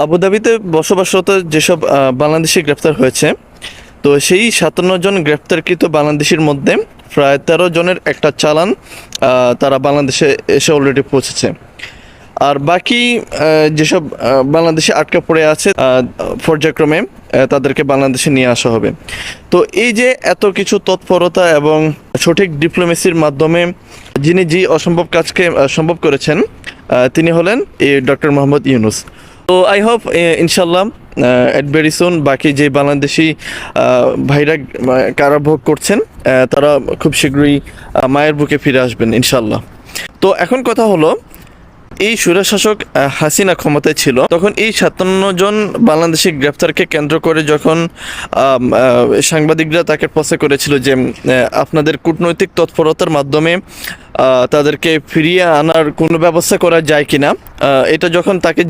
আবুধাবিতে বসবাসরত যেসব বাংলাদেশি গ্রেপ্তার হয়েছে, তো সেই 57 জন গ্রেপ্তারকৃত বাংলাদেশির মধ্যে প্রায় 13 জনের একটা চালান তারা বাংলাদেশে এসে অলরেডি পৌঁছেছে। আর বাকি যেসব বাংলাদেশে আটকা পড়ে আছে পর্যায়ক্রমে তাদেরকে বাংলাদেশে নিয়ে আসা হবে। তো এই যে এত কিছু তৎপরতা এবং সঠিক ডিপ্লোমেসির মাধ্যমে যিনি যে অসম্ভব কাজকে সম্ভব করেছেন তিনি হলেন ডক্টর মোহাম্মদ ইউনূস। তো আই হোপ ইনশাল্লাহ এট ভেরি সুন বাকি যে বাংলাদেশি ভাইরা কারাভোগ করছেন তারা খুব শীঘ্রই মায়ের বুকে ফিরে আসবেন ইনশাল্লাহ। তো এখন কথা হলো, এই স্বৈরশাসক হাসিনা ক্ষমতায় ছিল তখন এই 57 জন বাংলাদেশি গ্রেপ্তারকে কেন্দ্র করে যখন সাংবাদিকরা তাকে প্রশ্ন করেছিল যে আপনাদের কূটনৈতিক তৎপরতার মাধ্যমে তাদেরকে ফিরিয়ে আনার কোনো ব্যবস্থা করা যায় কিনা, এটা যখন তাকে